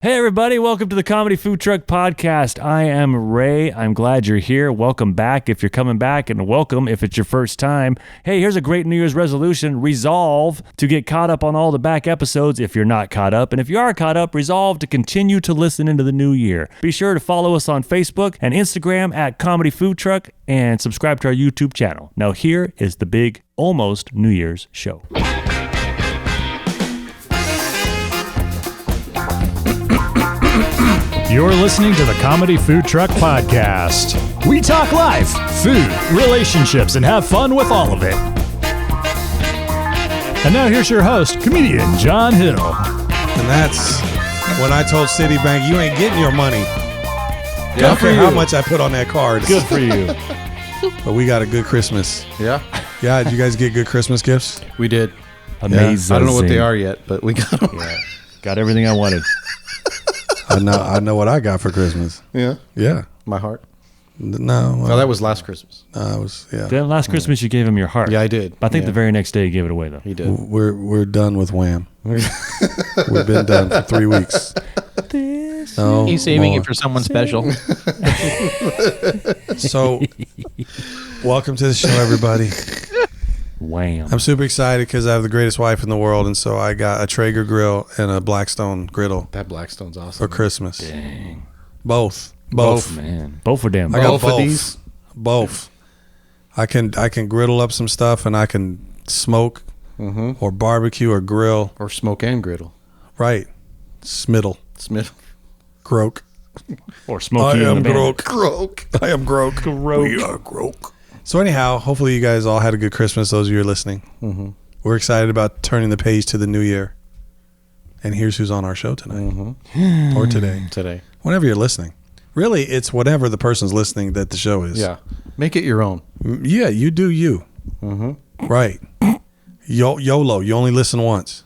Hey everybody, welcome to the Comedy Food Truck Podcast. I am Ray. I'm glad you're here. Welcome back if you're coming back, and welcome if it's your first time. Hey, here's a great New Year's resolution. Resolve to get caught up on all the back episodes if you're not caught up. And if you are caught up, resolve to continue to listen into the new year. Be sure to follow us on Facebook and Instagram at Comedy Food Truck and subscribe to our YouTube channel. Now here is the big almost New Year's show. You're listening to the Comedy Food Truck Podcast. We talk life, food, relationships, and have fun with all of it. And now here's your host, comedian John Hill. And that's when I told Citibank, you ain't getting your money. I don't care how much I put on that card. Good for you. But we got a good Christmas. Yeah, Yeah, did you guys get good Christmas gifts? we did. Amazing. I don't know what they are yet, but we got them. Yeah. Got everything I wanted. I know what I got for Christmas. Yeah, Yeah. my heart. No. No, that was last Christmas. I was, yeah. Then last Christmas you gave him your heart. Yeah, I did. I think Yeah. the very next day you gave it away though. He did. We're done with Wham. We've been done for 3 weeks. No He's saving more. it for someone special. So, welcome to the show, everybody. Wham. I'm super excited because I have the greatest wife in the world, and so I got a Traeger grill and a Blackstone griddle That Blackstone's awesome. for Christmas. Dang. Both. Man. Both were damn I good. got Both of both. these? Both. I can griddle up some stuff, and I can smoke or barbecue or grill. Or smoke and griddle. Right. Smiddle. Smith. Croak. Or Smokey and the Bandit. Croak. I am Groke. We are Groke. So anyhow, hopefully you guys all had a good Christmas, those of you who are listening. Mm-hmm. We're excited about turning the page to the new year. And here's who's on our show tonight. Or today. Today. Whenever you're listening. Really, it's whatever the person's listening that the show is. Yeah. Make it your own. Yeah, you do you. Mm-hmm. Right. YOLO. You only listen once.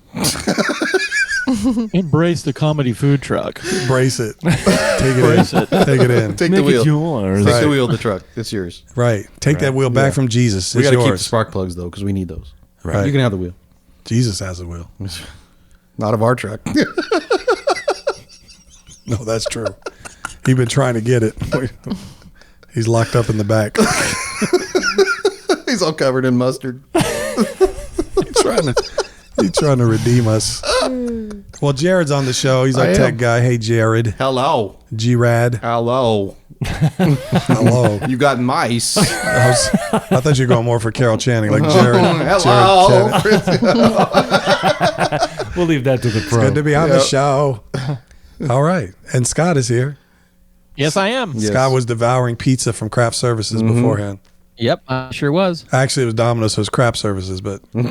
Embrace the Comedy Food Truck. Brace it. Take it in. Take it in. Take Make the wheel. it yours. Take the wheel of the truck. It's yours. Right. Take that wheel back from Jesus. We It's got to keep the yours. spark plugs, though, because we need those. Right. You can have the wheel. Jesus has a wheel. Not of our truck. No, that's true. He's been trying to get it. He's locked up in the back. He's all covered in mustard. He's trying to redeem us. Well, Jared's on the show. He's our I tech am. guy. Hey, Jared. Hello. G-Rad. Hello. Hello. You got mice. I thought you were going more for Carol Channing, like Jared. Hello. Jared Channing. We'll leave that to the pro. Good to be on the show. All right. And Scott is here. Yes, I am. Yes. Scott was devouring pizza from Craft Services beforehand. Yep, I sure was. Actually, it was Domino's, so it was Craft Services, but From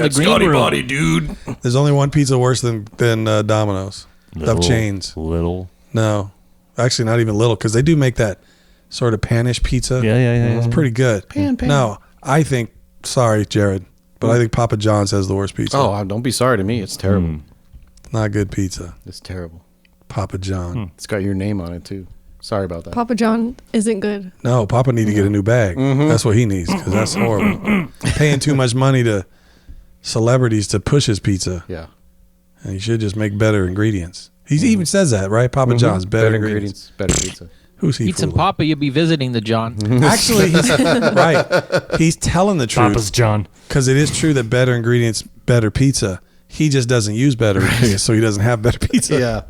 the green room. dude. there's only one pizza worse than Domino's. Little, Of chains. Little. No. Actually, not even little, because they do make that sort of panish pizza. Yeah. It's pretty good. Pan. No, I think, sorry, Jared, but I think Papa John's has the worst pizza. Oh, don't be sorry to me. It's terrible. Not good pizza. It's terrible. Papa John. It's got your name on it, too. Sorry about that. Papa John isn't good. No, Papa need to get a new bag. That's what he needs, because that's horrible. Paying too much money to celebrities to push his pizza. Yeah. And he should just make better ingredients. He even says that, right? Papa John's, better ingredients. Better pizza. Who's he Eat some fooling? Papa, you'll be visiting the John. Actually, he's, right. He's telling the truth. Papa's John. Because it is true that better ingredients, better pizza. He just doesn't use better ingredients, so he doesn't have better pizza. Yeah.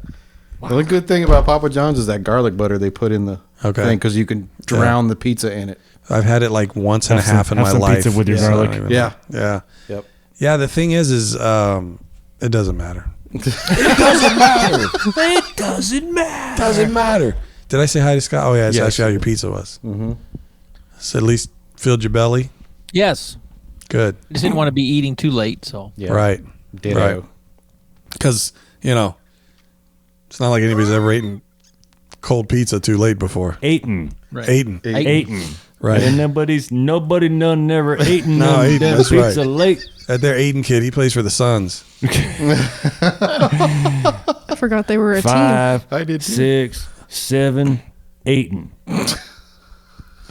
The only good thing about Papa John's is that garlic butter they put in the thing, because you can drown the pizza in it. I've had it like once and a half in have my some life. pizza with your So I don't garlic. even Yeah. know. Yeah. Yep. Yeah, the thing is it doesn't matter. It doesn't matter. Doesn't matter. Did I say hi to Scott? Oh, yeah, that's Yes. actually how your pizza was. Mm-hmm. So at least filled your belly? Yes. Good. I just didn't want to be eating too late, so. Yeah. Right. Ditto. Right. Because, it's not like anybody's ever eaten cold pizza too late before. Eaten. Right. Eaten. Eaten. Right. And nobody none never eaten No, none eaten, damn that's pizza right. late. That there Aiden kid, he plays for the Suns. I forgot they were a team. 5, I did too. 6, 7, 8. It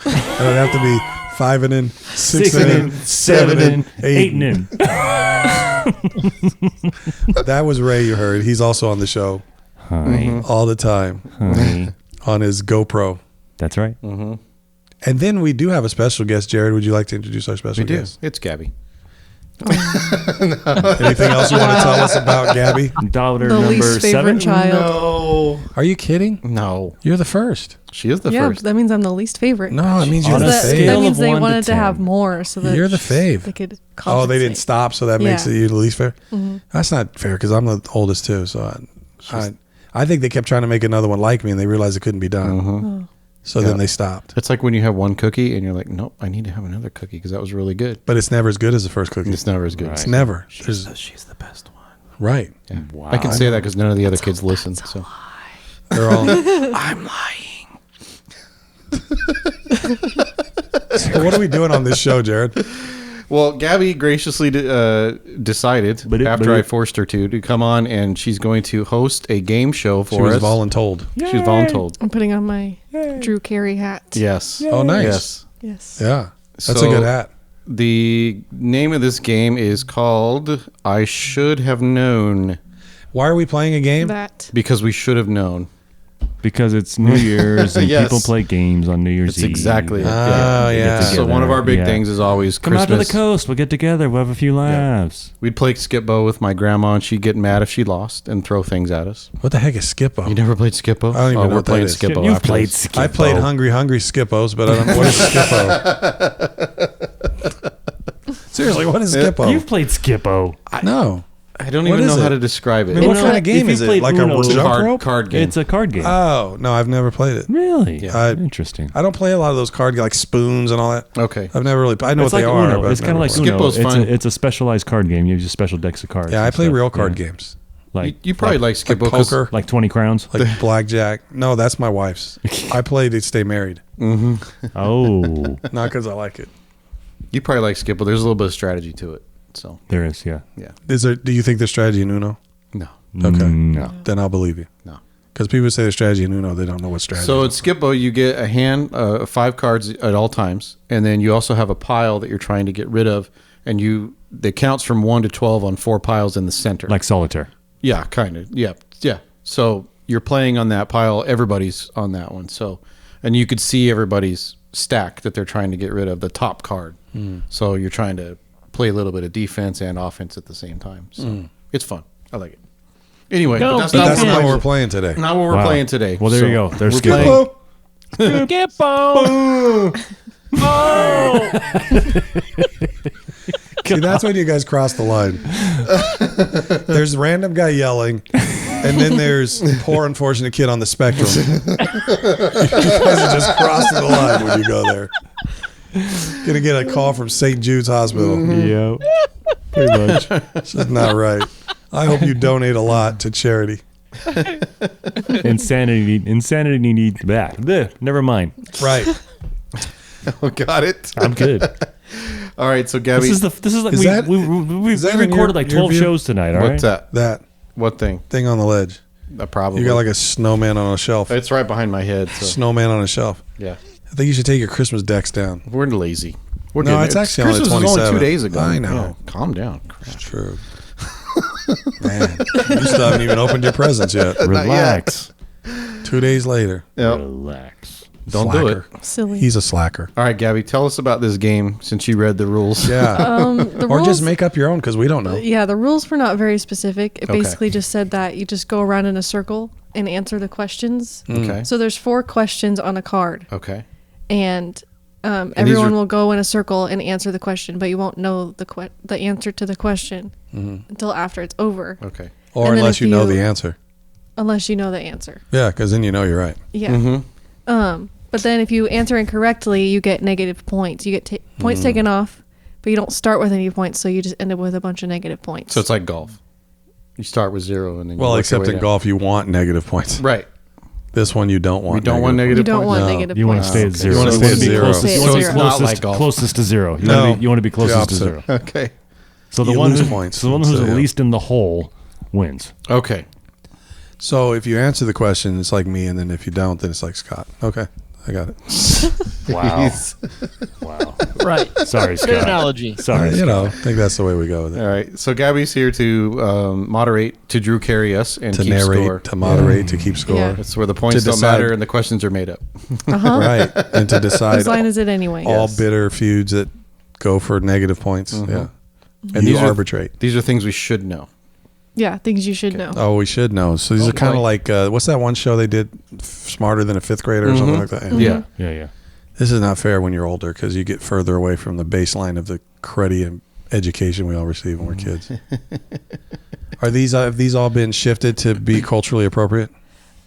would have to be 5 and in, 6 6 and in, and 7 and 8 8 and. That was Ray you heard. He's also on the show all the time on his GoPro. That's right. And then we do have a special guest. Jared, would you like to introduce our special guest? It's Gabby. Anything else you want to tell us about Gabby? Daughter The number least favorite 7. child. No. Are you kidding? No. You're the first. She is the Yeah, first. that means I'm the least favorite. No, it means you're On the a that, scale that means of they 1 to wanted to 10. have more, so that You're the fave. they could. Oh, they didn't compensate. stop, so that makes Yeah. it you the least fair. That's not fair because I'm the oldest too. So I think they kept trying to make another one like me, and they realized it couldn't be done. So then they stopped. It's like when you have one cookie and you're like, nope, I need to have another cookie because that was really good. But it's never as good as the first cookie. It's never as good. It's never. She's the best one. Right. Yeah. I can say that because none of the other kids listen. So They're all. I'm lying. So what are we doing on this show, Jared? Well, Gabby graciously decided after I forced her to come on, and she's going to host a game show for She was us. voluntold. She was voluntold. I'm putting on my Drew Carey hat. Yes. Oh, nice. Yes. Yes. Yeah. That's So- a good hat. The name of this game is called I Should Have Known, Why are we playing a game? That. because we should have known. Because it's New Year's and Yes. people play games on New Year's That's Eve. exactly it. Oh, They get yeah. So one of our big together. things is always Come Christmas. out to the coast. We'll get together. We'll have a few laughs. We'd play Skip-Bo with my grandma, and she'd get mad if she lost and throw things at us. What the heck is Skip-O? You never played Skip-Bo? I don't even know we're what that playing is. Skip-Bo You've after played this. Skip-Bo. I played Hungry Skippos, but I don't know what is Skip-O. Seriously, what is Skip-O? You've played Skip-O. No. I don't What even is know how it? to describe it. I mean, what Uno. kind of game If you is it? played Like Uno, a it's a jump rope? card game. It's a card game. Oh, no, I've never played it. Really? Yeah. Interesting. I don't play a lot of those card games, like spoons and all that. Okay. I've never really. I know It's what like they are. Uno. but It's I've kind of never like played. Uno. Skip-Bo's fun. It's a specialized card game. You use special cards. Yeah, I and play stuff. real card Yeah. games, Like You probably like Skip-Bo. 'cause- poker, like 20 crowns. like blackjack. No, that's my wife's. I play to stay married, Oh, not because I like it. You probably like Skip-Bo. There's a little bit of strategy to it. So, there is. Yeah. yeah. Is there? Do you think there's strategy in Uno? No. Okay, No. then I'll believe you. No. Because people say there's strategy in Uno, they don't know what strategy. So is. at Skip-Bo, you get a hand, 5 cards at all times, and then you also have a pile that you're trying to get rid of, and it counts from 1 to 12 on 4 piles in the center. Like solitaire. Yeah, kind of. Yeah, yeah. So you're playing on that pile. Everybody's on that one. So, and you could see everybody's stack that they're trying to get rid of, the top card. So you're trying to play a little bit of defense and offense at the same time. So it's fun. I like it. Anyway, Go, but that's But not that's what not we're what we're playing today. not what we're Wow. playing today. Well, there So you go. There's we're Skip-Bo. playing- See, that's when you guys cross the line. There's a random guy yelling, and then there's poor unfortunate kid on the spectrum. You guys are just crossing the line when you go there. Gonna get a call from St. Jude's Hospital. Yeah. Pretty much. This is not right. I hope you donate a lot to charity. Insanity need back. Never mind. Right. Oh, got it. I'm good. All right, so Gabby, This is like Is that- we that in recorded your- like your 12 view? shows tonight. All right. what's that? That What thing? thing on the ledge. Probably. You got like a snowman on a shelf. It's right behind my head. So Snowman on a shelf. yeah, I think you should take your Christmas decks down. we're lazy. We're No, getting it's there. actually only Christmas was only 27. 2 days ago. I know. Yeah, calm down. Crap. True. Man, you still haven't even opened your presents yet. Relax. 2 days later. Yep. Relax. Don't do it. Slacker. Silly. He's a slacker. All right, Gabby, tell us about this game since you read the rules. Yeah. The Or rules, just make up your own because we don't know. Yeah, the rules were not very specific. It Okay. basically just said that you just go around in a circle and answer the questions. Okay. So there's 4 questions on a card, Okay. and these everyone are- will go in a circle and answer the question, but you won't know the answer to the question until after it's over, Okay. Or And then unless if you know you- the answer. unless you know the answer. Yeah, because then you know you're right. Yeah. But then if you answer incorrectly, you get negative points. You get points taken off, but you don't start with any points, so you just end up with a bunch of negative points. So it's like golf. You start with 0 and then. Well, you work your except way in down. golf, you want negative points. Right. This one you don't want. We don't want negative you don't points. want No. negative You want points. to stay at zero. You wanna You stay wanna at be zero. closest, So it's not like golf. closest to zero. You No. want to be The closest to opposite. zero. Okay. So the You one lose who, points. so the one who's So, the yeah. least in the hole wins. Okay. So if you answer the question, it's like me, and then if you don't, then it's like Scott. Okay. I got it. Wow. Wow. Right. Sorry, Good Scott. analogy. Sorry, You Scott. know, I think that's the way we go with it. All right. So Gabby's here to moderate, to Drew carry us, and To keep narrate, score. to moderate, to keep score. Yeah. That's where the points To don't decide. matter and the questions are made up. Right. And to decide Whose line is it anyway? all bitter feuds that go for negative points. Yeah. And you these arbitrate. These are things we should know. Yeah, things you should know. Oh, we should know. So these are kind of like, what's that one show they did, Smarter Than a Fifth Grader or something like that? Yeah. Yeah, yeah. This is not fair when you're older because you get further away from the baseline of the cruddy and education we all receive when we're kids. Are these have these all been shifted to be culturally appropriate?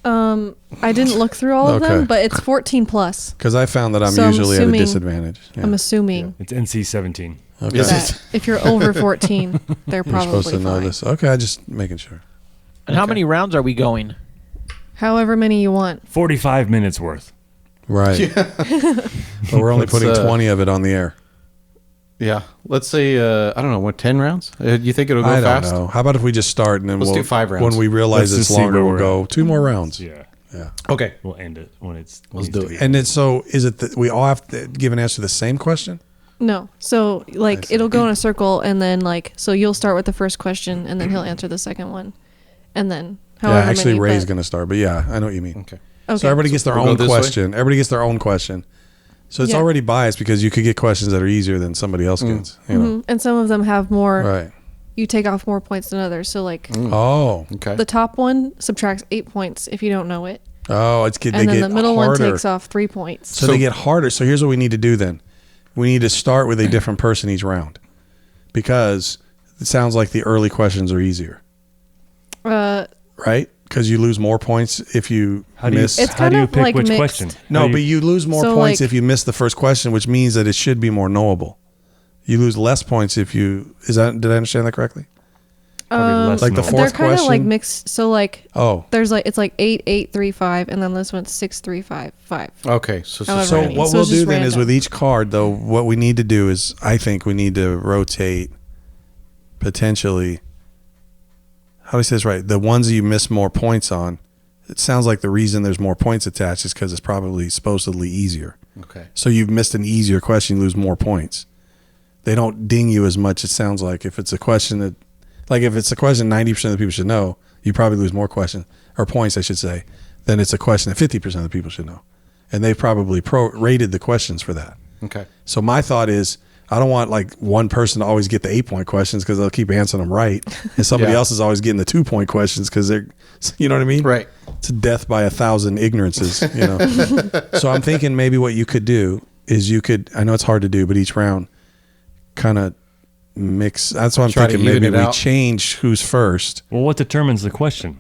I didn't look through all of Okay. them, but it's 14 plus. Because I found that I'm So I'm usually at a assuming- disadvantage. Yeah. I'm assuming It's NC-17. Okay. Is that if you're over 14, they're You're probably supposed to know fine. this. Okay, I just making sure. And how many rounds are we going? However many you want. 45 minutes worth. Right. But we're only Let's, putting 20 of it on the air. Yeah. Let's say, I don't know, what, 10 rounds? You think it'll go I don't fast? know. How about if we just start and then Let's we'll do 5 rounds. When we realize Let's it's just see longer, where we'll we're go 2 more rounds. Yeah. Yeah. Okay. We'll end it when it's. Let's needs do to it. be. And then so is it that we all have to give an answer to the same question? No. So, like, it'll go in a circle, and then, like, so you'll start with the first question, and then he'll answer the second one. And then, however Yeah, actually many. Ray's but- going to start, but yeah, I know what you mean. Okay. Okay. So everybody gets their we'll go own this way? question. Everybody gets their own question. So it's Yeah. already biased because you could get questions that are easier than somebody else gets. You know? Mhm. And some of them have more, Right. you take off more points than others. So, like, Oh. Okay. the top one subtracts 8 points if you don't know it. Oh, it's good. They And then get the middle harder. one takes off 3 points. So they get harder. So here's what we need to do then. We need to start with a different person each round because it sounds like the early questions are easier, right? Because you lose more points if you How do you, miss. It's how do kind you of pick like which mixed. question? No, How do but you, you lose more So, points like- if you miss the first question, which means that it should be more knowable. You lose less points if you. Did I understand that correctly? probably less like the knowledge. fourth They're kind of like question? mixed. So, like, Oh. there's like, it's like 8, 8, 3, 5, and then this one's 6, 3, 5, 5. Okay. So, However So many. what So we'll it's do just then is random. with each card, though, what we need to do is I think we need to rotate potentially. How do I say this right? The ones that you miss more points on. It sounds like the reason there's more points attached is because it's probably supposedly easier. okay. So you've missed an easier question, you lose more points. They don't ding you as much. It sounds like if it's a question that, like if it's a question 90% of the people should know, you probably lose more questions or points, I should say, than it's a question that 50% of the people should know, and they probably rated the questions for that. Okay. So my thought is, I don't want like one person to always get the 8-point questions because they'll keep answering them right, and somebody Yeah. else is always getting the 2-point questions because they're, you know what I mean? Right. It's a death by 1,000 ignorances, you know. So I'm thinking maybe what you could do is you could. I know it's hard to do, but each round kind of mix. That's what I'm Try to thinking. even Maybe it we out. change who's first. Well, what determines the question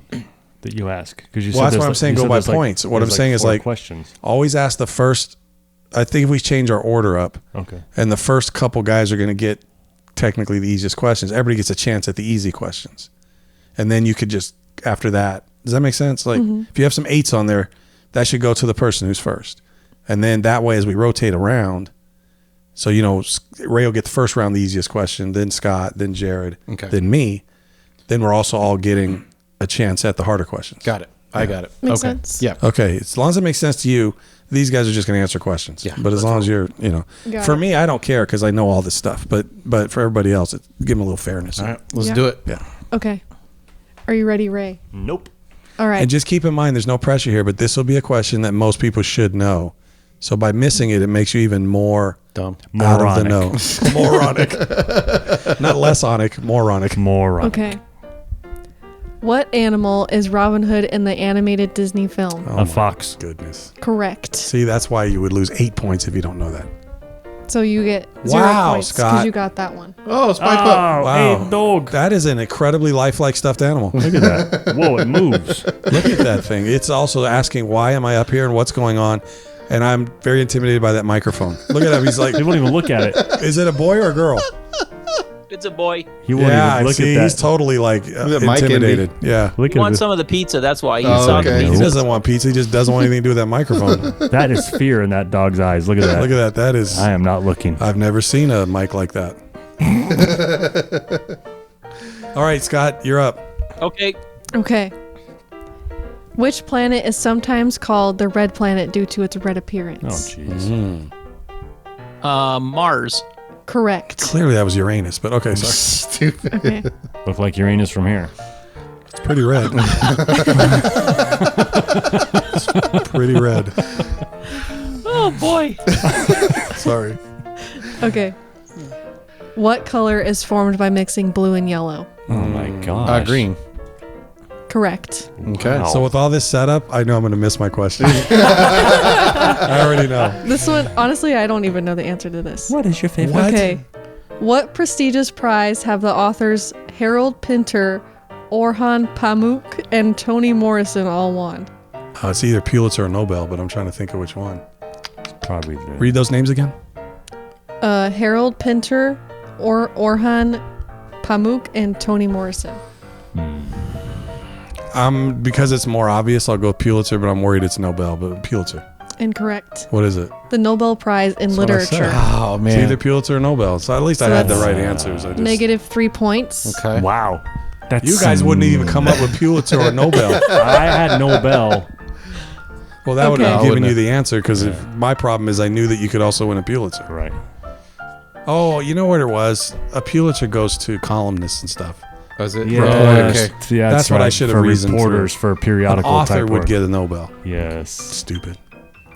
that you ask? Because you Well, said that's there's what I'm like- saying. you Go said by there's like- points. What I'm there's saying is 4 like questions. always ask the first. I think if we change our order up, Okay. and the first couple guys are going to get technically the easiest questions. Everybody gets a chance at the easy questions, and then you could just after that. Does that make sense? Like if you have some 8s on there, that should go to the person who's first, and then that way as we rotate around. So you know, Ray will get the first round the easiest question, then Scott, then Jared, Okay. then me. Then we're also all getting a chance at the harder questions. Got it. I got it. Makes okay. sense. Yeah. Okay, as long as it makes sense to you, these guys are just going to answer questions. Yeah, But as long as you're, you know, Got for it. me, I don't care because I know all this stuff. But for everybody else, give them a little fairness. All right. Let's Yeah. do it. Yeah. Okay. Are you ready, Ray? Nope. All right. And just keep in mind, there's no pressure here, but this will be a question that most people should know. So by missing it, it makes you even more Dumb. out of the Moronic. know. Moronic. Not lessonic, moronic. Moron. Okay. What animal is Robin Hood in the animated Disney film? Oh A my fox. Goodness. Correct. See, that's why you would lose 8 points if you don't know that. So you get 0 Wow, points Scott. because you got that one. Oh, Spy Pup. Oh, Wow. hey, dog. That is an incredibly lifelike stuffed animal. Look at that. Whoa, it moves. Look at that thing. It's also asking, why am I up here and what's going on? And I'm very intimidated by that microphone. Look at him. He's like, He won't even look at it. is it a boy or a girl? It's a boy. He won't Yeah, even I look see. at that. He's totally like at Mike intimidated. Yeah. Look He at wants this. some of the pizza. That's why he Oh, saw the okay. He pizza. doesn't want pizza. He just doesn't want anything to do with that microphone. That is fear in that dog's eyes. Look at that. Look at that. That is. I am not looking. I've never seen a mic like that. All right, Scott, you're up. Okay. Okay. Which planet is sometimes called the red planet due to its red Oh, appearance? jeez. Mars. Correct. Clearly that was Uranus, but okay, sorry. Stupid. Okay. Look like Uranus from here. It's pretty red. It's pretty red. Oh boy. Sorry. Okay. What color is formed by mixing blue and yellow? Oh my gosh. Green. Correct. Okay. Wow. So with all this setup, I know I'm going to miss my question. I already know. This one, honestly, I don't even know the answer to this. What is your favorite? What? Okay. What prestigious prize have the authors Harold Pinter, Orhan Pamuk, and Toni Morrison all won? It's either Pulitzer or Nobel, but I'm trying to think of which one. Probably the Read those names again. Harold Pinter, or Orhan Pamuk, and Toni Morrison. Because it's more obvious, I'll go Pulitzer, but I'm worried it's Nobel. But Pulitzer. Incorrect. What is it? The Nobel Prize in That's what I said. Literature. Oh It's man. either Pulitzer or Nobel. So at least So I had the that's- right answers. I just, Negative 3 points. Okay. Wow. That's You guys wouldn't even come up with Pulitzer or Nobel. I had Nobel. Well, that would have Okay. given you the answer because my problem is I knew that you could also win a Pulitzer. Right. Oh, you know what it was? A Pulitzer goes to columnists and stuff. Was it? Yeah. Okay. Yeah, That's what I should have for reasoned to. reporters for An periodical author type would work. get a Nobel. Yes. Stupid.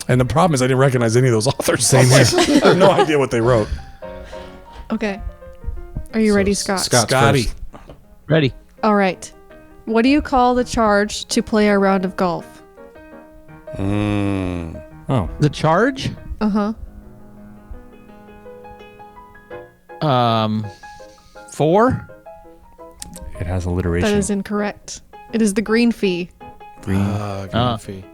And the problem is I didn't recognize any of those authors. Same I have no idea what they wrote. Okay. Are you ready, Scott? Scotty. first. Ready. All right. What do you call the charge to play a round of golf? Oh. The charge. Uh-huh. 4. It has alliteration. That is incorrect. It is the green fee. Green. Green fee.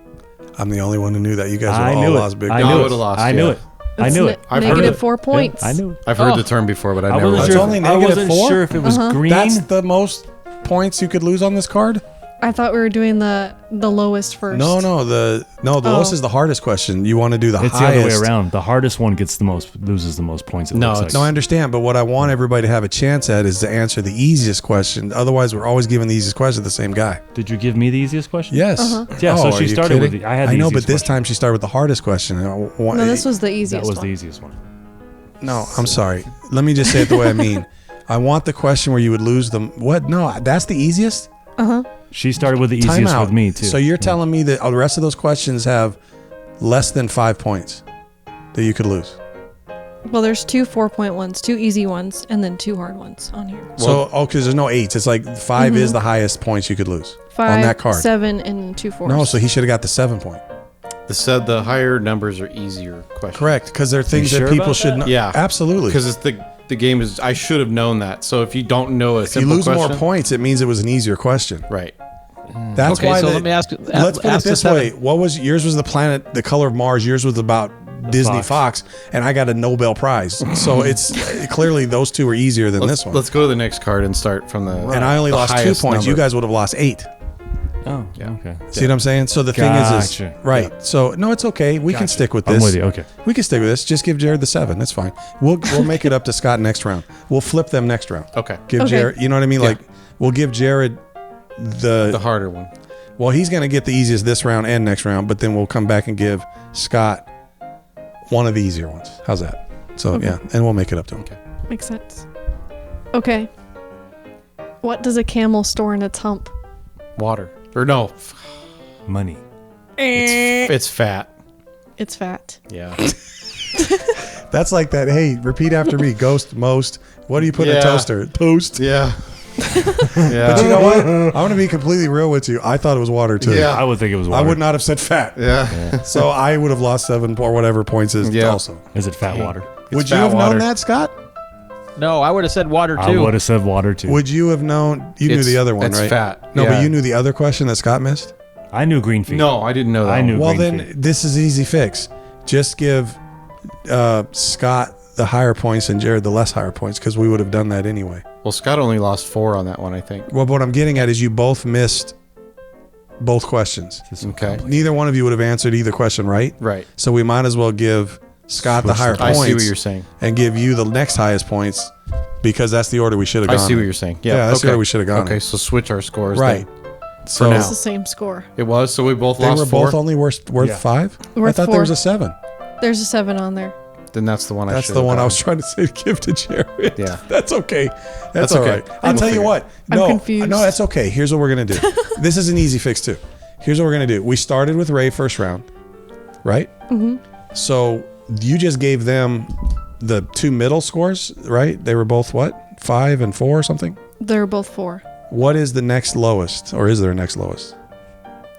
I'm the only one who knew that. You guys I all knew lost it. big. I No, I knew it. would've lost, I knew yeah. it. I It's knew it. I've heard negative it. 4 points. I knew it. I've heard Oh. the term before, but I I never. wasn't It's sure. only I negative wasn't 4? sure if it was green. That's the most points you could lose on this card? I thought we were doing the lowest first. No, the lowest is the hardest question. You want to do the It's highest. the other way around. The hardest one loses the most points. It No, looks it's- No, I like. understand, but what I want everybody to have a chance at is to answer the easiest question. Otherwise, we're always giving the easiest question to the same guy. Did you give me the easiest question? Yes. Yeah, so are she you started with kidding? I had the I know, but easiest this question. time she started with the hardest question. No, this was the That easiest was one. the easiest one. No, I'm sorry. Let me just say it the way I mean. I want the question where you would lose them. What? No, that's the easiest? She started with the Time easiest out. with me too. So you're telling me that the rest of those questions have less than 5 points that you could lose. Well, there's 2 4-point ones, 2 easy ones, and then 2 hard ones on here. So, because there's no 8s. It's like 5 is the highest points you could lose 5, on that card. 7, and 2 4s. No, so he should have got the 7 point. The higher numbers are easier questions. Correct, because they're things sure that people about should that? know. Yeah. Absolutely. Because it's the game is. I should have known that. So if you don't know a if you simple lose question, more points, it means it was an easier question. right? That's Okay, why. so let me ask. Let's put it ask the this way: seven. what was yours? Was the planet, the color of Mars? Yours was about Disney Fox, and I got a Nobel Prize. So it's clearly those two are easier than this one. Let's go to the next card and start from the. And I only the lost 2 highest points. You number. guys would have lost 8. Oh, okay. See what I'm saying? So the thing is Gotcha. right. So no, it's okay. We can stick with this. I'm with you. Okay. We can stick with this. Just give Jared the 7. That's fine. We'll make it up to Scott next round. We'll flip them next round. Okay. Give Okay. Jared. You know what I mean? Yeah. Like we'll give Jared The harder one. Well, he's going to get the easiest this round and next round, but then we'll come back and give Scott one of the easier ones. How's that? So yeah, and we'll make it up to him. Makes sense. Okay. What does a camel store in its hump? Water or no? Money. It's fat. It's fat. Yeah. That's like that. Hey, repeat after me. Ghost, most. What do you put in a Yeah. toaster? Toast. Yeah. But you know what? I'm going to be completely real with you. I thought it was water too. Yeah. I would think it was I water. would not have said fat. Yeah. So I would have lost 7 or whatever points is Yeah. also. Is it fat water? Would you fat have water. known that, Scott? No, I would have said water I too. would have said water too. Would you have known? You knew It's- the other one, it's right? fat. No, Yeah. but you knew the other question that Scott missed? I knew green feet. No, I didn't know that. I one. knew. Well, green then feet. this is an easy fix. Just give Scott the higher points and Jared the less higher points because we would have done that anyway. Well, Scott only lost 4 on that one, I think. Well, what I'm getting at is you both missed both questions. Okay. Neither one of you would have answered either question right. Right. So we might as well give Scott the Switch higher them. I points see what you're saying. and give you the next highest points because that's the order we should have I gone. see what in. you're saying. Yeah, that's okay. where we should have gone. Okay, so switch our scores. Right. then. So now. It's the same score. It was, so we both they lost were 4. both only worth Yeah. 5. I Worth thought 4. there was a 7. There's a 7 on there. Then that's the one I That's should the have one I gotten. was trying to say to give to Jared. Yeah. That's okay. That's That's all okay. right. I'll We'll tell you figure what. I'm No, confused. no, that's okay. Here's what we're gonna do. This is an easy fix too. Here's what we're gonna do. We started with Ray first round, right? Mm-hmm. So you just gave them the 2 middle scores, right? They were both what? 5 and 4 or something. They're both 4. What is the next lowest, or is there a next lowest?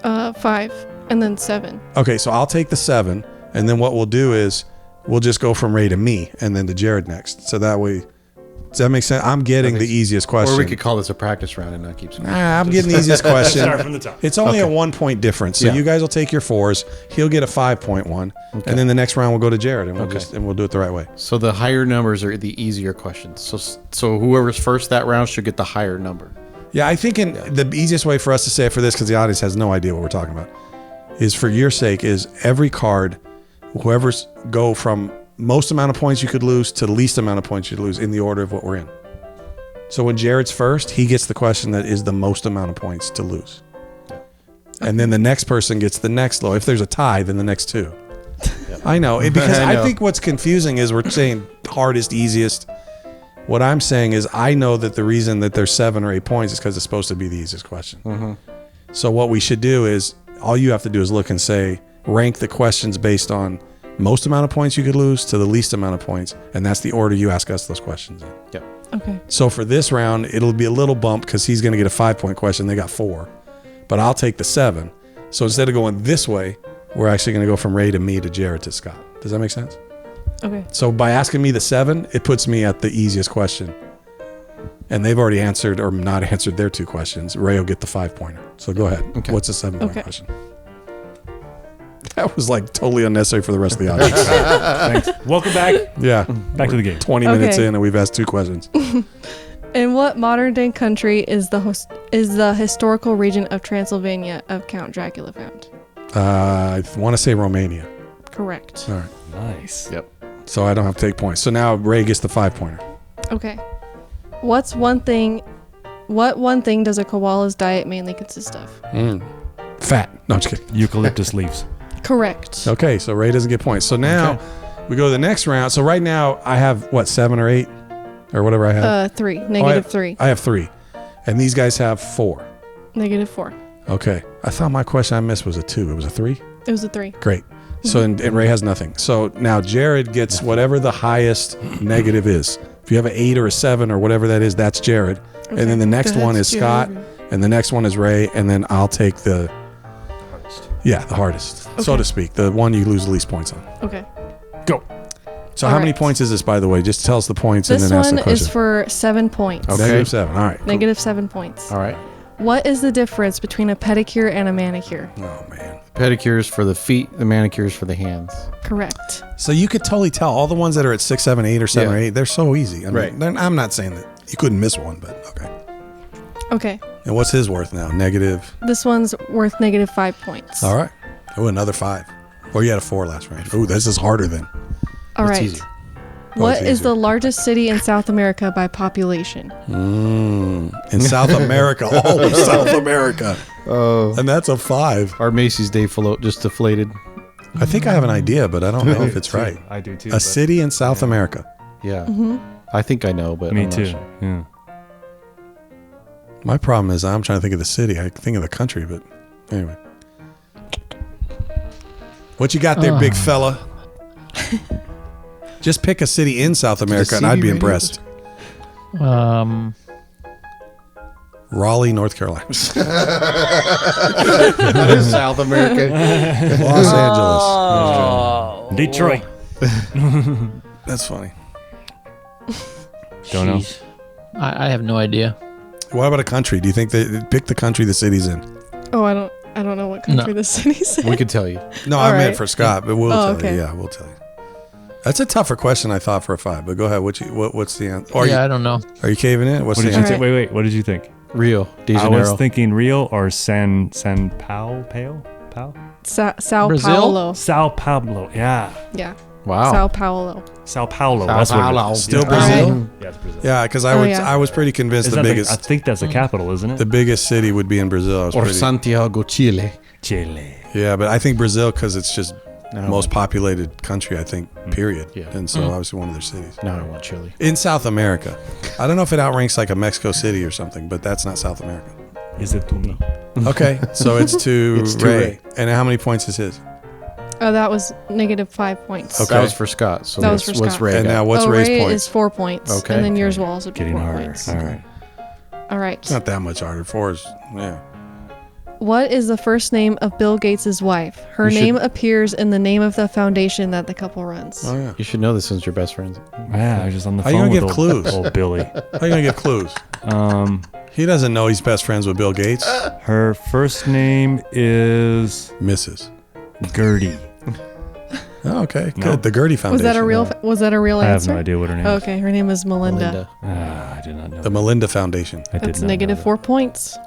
5 and then 7. Okay, so I'll take the 7, and then what we'll do is we'll just go from Ray to me, and then to Jared next. So that way, does that make sense? I'm getting the easiest question. Or we could call this a practice round and not keep score. I'm getting the easiest question. Start from the top. It's only a 1 point difference. So Yeah. you guys will take your 4s. He'll get a 5.1, and then the next round we'll go to Jared, and we'll do it the right way. So the higher numbers are the easier questions. So whoever's first that round should get the higher number. Yeah, I think the easiest way for us to say it for this, because the audience has no idea what we're talking about, is for your sake, is every card, whoever's go from most amount of points you could lose to the least amount of points you lose in the order of what we're in. So when Jared's first, he gets the question that is the most amount of points to lose. And then the next person gets the next low. If there's a tie, then the next 2. I know. Because I know. I think what's confusing is we're saying hardest, easiest. What I'm saying is I know that the reason that there's 7 or 8 points is because it's supposed to be the easiest question. So what we should do is all you have to do is look and say, rank the questions based on most amount of points you could lose to the least amount of points. And that's the order you ask us those questions in. Yep. Okay. So for this round, it'll be a little bump because he's going to get a 5-point question. They got 4, but I'll take the 7. So instead of going this way, we're actually going to go from Ray to me to Jared to Scott. Does that make sense? Okay. So by asking me the 7, it puts me at the easiest question. And they've already answered or not answered their 2 questions. Ray will get the 5-pointer. So go ahead. Okay. What's the 7-point Okay. question? That was like totally unnecessary for the rest of the audience. Thanks. Welcome back. Yeah. Back to the game. 20 minutes Okay. in and we've asked 2 questions. In what modern day country is the historical region of Transylvania of Count Dracula found? I want to say Romania. Correct. All right. Nice. Yep. So I don't have to take points. So now Ray gets the 5-pointer. Okay. What one thing does a koala's diet mainly consist of? Fat. No, I'm just kidding. Eucalyptus leaves. Correct. Okay, so Ray doesn't get points. So now we go to the next round. So right now I have what, 7 or 8 or whatever I have. 3. Oh, I Negative have- 3. I have 3, and these guys have 4. Negative 4. Okay, I thought my question I missed was a 2. It was a 3. It was a 3. Great. So and Ray has nothing. So now Jared gets whatever the highest negative is. If you have an 8 or a 7 or whatever that is, that's Jared. And then the next one is Scott, and the next one is Ray, and then I'll take the hardest, so Okay. to speak, the one you lose the least points on. Okay. Go. So All how many right. points is this, by the way? Just tell us the points This and then ask the one question. is for 7 points. Okay. Negative 7. All right. Negative 7 points. All right. What is the difference between a pedicure and a manicure? Oh man. Pedicures for the feet, the manicures for the hands. Correct. So you could totally tell all the ones that are at 6, 7, 8, or 7 or Yeah. 8. They're so easy. I mean, Right. I'm not saying that you couldn't miss one, but okay. Okay. And what's his worth now? Negative. This one's worth negative 5 points. All right. Oh, another 5. Or you had a 4 last round. Oh, this is harder then. All It's right. easier. What it's is easier. the largest city in South America by population? In South America. Oh, South America. Oh. And that's a 5. Our Macy's Day float just deflated. I think I have an idea, but I don't know if it's right. I do too. A city in South America. Yeah. Mm-hmm. I think I know, but Me I'm not too. sure. Yeah. My problem is I'm trying to think of the city. I think of the country, but anyway. What you got there, big fella? Just pick a city in South America and I'd be CB radio impressed. Raleigh, North Carolina. That is South America. Los Angeles. Detroit. That's funny. Don't know. Jeez. I have no idea. What about a country? Do you think they pick the country the city's in? Oh, I don't know what country this city's in. We could tell you. No, All I meant right. for Scott, but we'll Oh, tell okay. you. Yeah, we'll tell you. That's a tougher question I thought for a 5, but go ahead. What's the answer? Yeah, I don't know. Are you caving in? What's What the did you answer? think? Wait. What did you think? Rio de I was Janeiro. thinking Rio or San Pao? Sao Brazil? Paulo. Sao Pablo. Yeah. Yeah. Wow. Sao Paulo. Sao Paulo. Sao That's what it Paulo. is. Still Yeah. Brazil? Yeah, it's Brazil. Yeah, because Oh, yeah. I was pretty convinced Is the that biggest I think that's the capital, isn't it? the biggest city would be in Brazil. I was Or pretty, Santiago, Chile. Chile. yeah, but I think Brazil because it's just No. most populated country. I think period. Yeah. And so obviously one of their cities No, I don't want Chile. in South America. I don't know if it outranks like a Mexico City or something, but that's not South America. Is it to me? Okay, so it's to It's to Ray. Ray. And how many points is his? Oh, that was -5 points. Okay. That was for Scott. So That was what's, for what's Scott. Ray And got? now what's oh, Ray's Ray points? is 4 points. Okay. And then yours will also be Getting 4 harder. points. All right. All right. It's not that much harder. 4 is yeah. What is the first name of Bill Gates' wife? Her You should- name appears in the name of the foundation that the couple runs. Oh yeah. You should know this since you're best friends. Yeah, I was just on the How you phone gonna with give clues? old Billy. How are you gonna give clues? He doesn't know he's best friends with Bill Gates. Her first name is Mrs. Gertie. Oh, okay, good. No. The Gertie Foundation. Was that a real I have answer? no idea what her name is. Okay, her name is Melinda. I did not know. The Melinda Foundation. I did That's not know negative that. 4 points.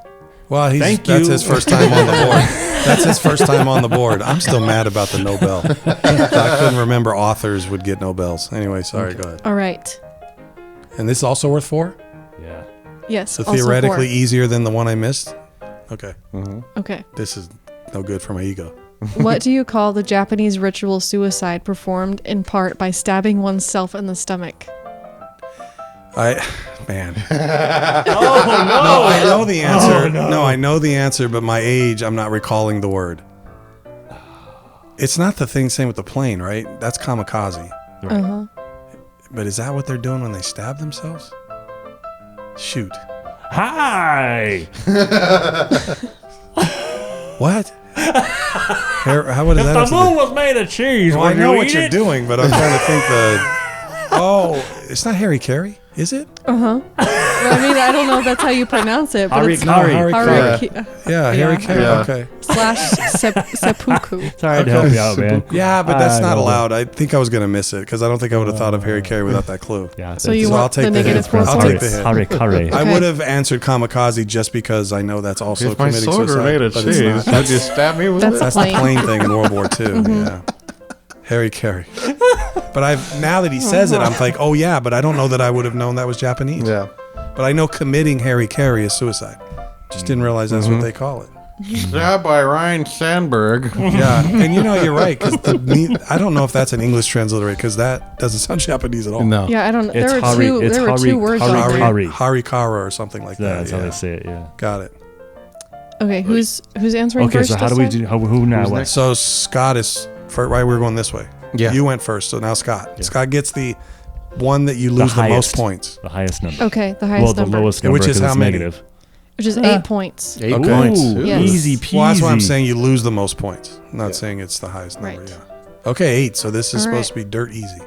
Well, Thank that's you. his first time on the board. That's his first time on the board. I'm still mad about the Nobel. I couldn't remember authors would get Nobels. Anyway, sorry, go ahead. All right. And this is also worth 4? Yeah. Yes. So also theoretically 4. easier than the one I missed? Okay. Okay. This is no good for my ego. What do you call the Japanese ritual suicide performed in part by stabbing oneself in the stomach? Man. No, I know the answer. No, I know the answer, but my age, I'm not recalling the word. It's not the thing same with the plane, right? That's kamikaze. Uh-huh. But is that what they're doing when they stab themselves? Shoot. Hi. What? What is that? The have to do? moon was made of cheese. Well, I Would know you what eat you're it? doing, but I'm trying to think Oh, it's not Harry Carey, is it? Well, I mean, I don't know if that's how you pronounce it, but it's Harikari. Harry Hariki- Yeah, Harry Yeah. Carey. Yeah. Okay. / seppuku. Sorry to help you out, man. Yeah, but that's I not know. allowed. I think I was going to miss it because I don't think I would have thought of Harry Carey without that clue. Yeah. So you So want I'll take the the negative hit. 4 I'll take the points? hit. Harikari. I Okay. would have answered kamikaze just because I know that's also If my committing soldier suicide. made a but it's cheese, not. would you stab me with That's it? That's Plane. the plane thing in World War II. Yeah. Harry Carey. But now that he says it, I'm like, oh yeah, but I don't know that I would have known that was Japanese. Yeah. But I know committing Harry Carey is suicide. Just didn't realize that's what they call it. Stabbed by Ryan Sandberg. Yeah, and you're right because I don't know if that's an English transliteration because that doesn't sound Japanese at all. No. Yeah, I don't know. It's There were Hari- two. it's There were Hari- two words Hari- on there. Hari. Harikara or something like Yeah, that. that's how they say it. Yeah. Got it. Okay, who's answering Okay, first? so how this do we time? do? Who now? Who's What? next? So Scott is right. We're going this way. Yeah. You went first, so now Scott. Yeah. Scott gets the one that you lose the, most highest. poinst. The highest number. Okay, the highest Well, the number, lowest number Which is 'cause how it's many? negative. which is 8 points. 8 Okay. points. Ooh, Yes. Easy peasy. Well, that's why I'm saying you lose the most points. I'm not saying it's the highest number. Right. Yeah. Okay, 8. So this is All supposed right. to be dirt easy.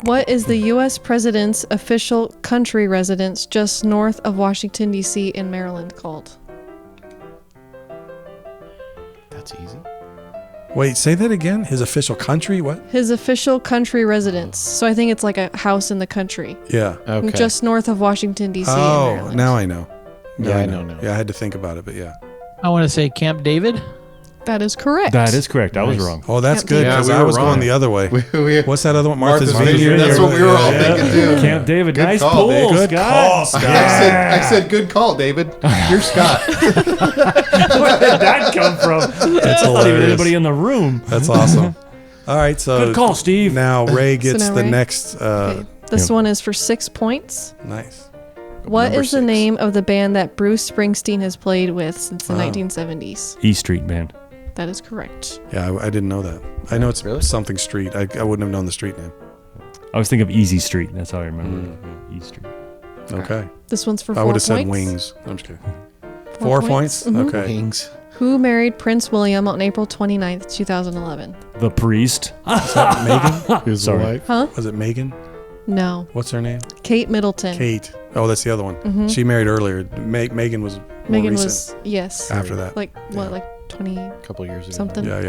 What is the U.S. president's official country residence just north of Washington, D.C. in Maryland called? That's easy. Wait, say that again. His official country? What? His official country residence. So I think it's like a house in the country. Yeah. Okay. Just north of Washington, D.C. in Oh, Maryland. now I know. Yeah, I know now. Yeah, I had to think about it, but yeah. I want to say Camp David. That is correct. That is correct. I was Nice. wrong. Oh, that's Camp good David. because Yeah, we I were was wrong. going the other way. What's that other one? Martha's, Vineyard. That's what we were all Yeah. thinking too. Camp David, Good nice call, Dave. pull, Good Scott. call, Scott. I said good call, David. You're Scott. Where did that come from? That's not even hilarious. anybody in the room. That's awesome. All right, so Good call, Steve. now Ray gets now the Ray? next. Okay, this yeah. one is for 6 points. Nice. What Number is the 6. name of the band that Bruce Springsteen has played with since the Wow. 1970s? E Street Band. That is correct. Yeah, I didn't know that. I know it's Really? something street. I wouldn't have known the street name. I was thinking of Easy Street. That's how I remember it. E Street. Okay. This one's for I 4 would points. have said wings. I'm just kidding. 4 points? Mhm. Okay. Wings. Who married Prince William on April 29th, 2011? The Priest. Megan? His Sorry. wife. Huh? Was it Megan? No. What's her name? Kate Middleton. Kate. Oh, that's the other one. She married earlier. Megan was more Megan recent was, yes. after that. Like, what, like 20 A couple years ago. something? Yeah.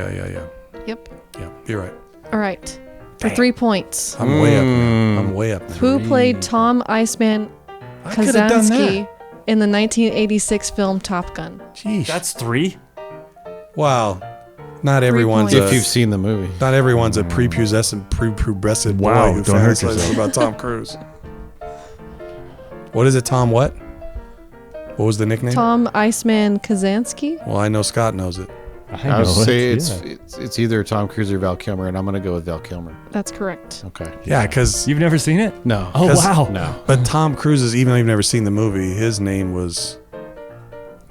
Yep. Yeah, you're right. All right. For 3 points. I'm way up now. I'm way up now. Who played Tom Iceman I could have done Kazansky that. in the 1986 film Top Gun? Sheesh. That's 3. Wow. Not everyone's points. If you've seen the movie. not everyone's a prepubescent boy Wow, who don't hurt fantasizes yourself. about Tom Cruise. What is it, Tom? What? What was the nickname? Tom Iceman Kazansky. Well, I know Scott knows it. I would say yeah. it's either Tom Cruise or Val Kilmer, and I'm going to go with Val Kilmer. That's correct. Okay. Yeah, because You've never seen it? No. Oh, 'Cause- wow. No. but Tom Cruise is, even though you've never seen the movie, his name was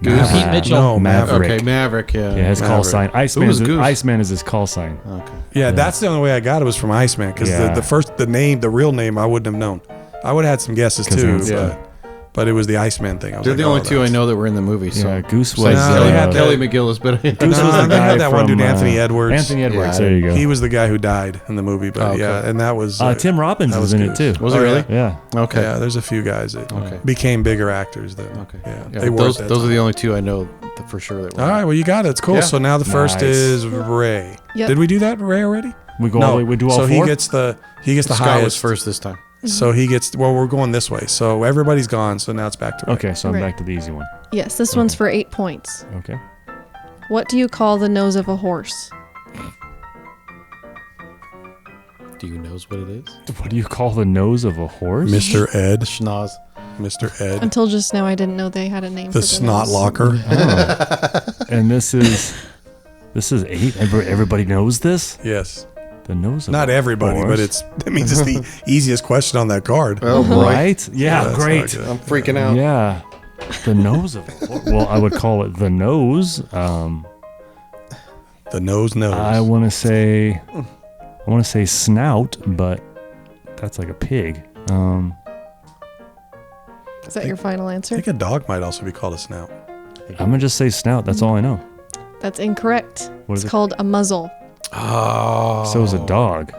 Goose? Pete Mitchell. No, Maverick. Okay, Maverick, yeah. Yeah, his call Maverick. sign. Iceman was is, Goose? Iceman is his call sign. Okay. Yeah, that's the only way I got it was from Iceman because Yeah. the real name I wouldn't have known. I would have had some guesses too, Kazansky. but it was the Iceman thing. I was They're like, the only oh, two I that's- know that were in the movie. So. Yeah, Goose was. Besides No, they had Kelly that- McGillis, but Goose No, was the they guy had that one from, dude, Anthony Edwards. Anthony Edwards. Yeah, there you go. He was the guy who died in the movie, but Oh, okay. yeah, and that was Tim Robbins that was was in Goose. it too. was it Oh, really? Yeah. Okay. Yeah, there's a few guys that Okay. became bigger actors. That Okay. yeah, Yeah, they were. those at that are time. the only two I know for sure that were. All right, well you got it. It's cool. Yeah. So now the first Nice. is Ray. Yep. Did we do that, Ray already? We go all the way, we do all so four? he gets the Scott highest was first this time. So he gets. Well, we're going this way. So everybody's gone. So now it's back to Ray. Okay, so I'm Right. back to the easy one. Yes, this one's for 8 points. Okay. What do you call the nose of a horse? Do you know what it is? What do you call the nose of a horse? Mr. Ed. Schnoz. Mr. Ed. Until just now, I didn't know they had a name The for snot nose. locker. And this is 8. Everybody knows this? Yes. The nose of Not a everybody, horse. but that means it's the easiest question on that card. Oh right? Yeah, That's great. not good. I'm freaking out. Yeah. The nose of a horse. Well, I would call it the nose. The nose. I want to say snout, but that's like a pig. Is that your final I answer? think a dog might also be called a snout. I'm gonna just say snout. That's all I know. That's incorrect. What is It's it? called a muzzle. Oh. So is a dog.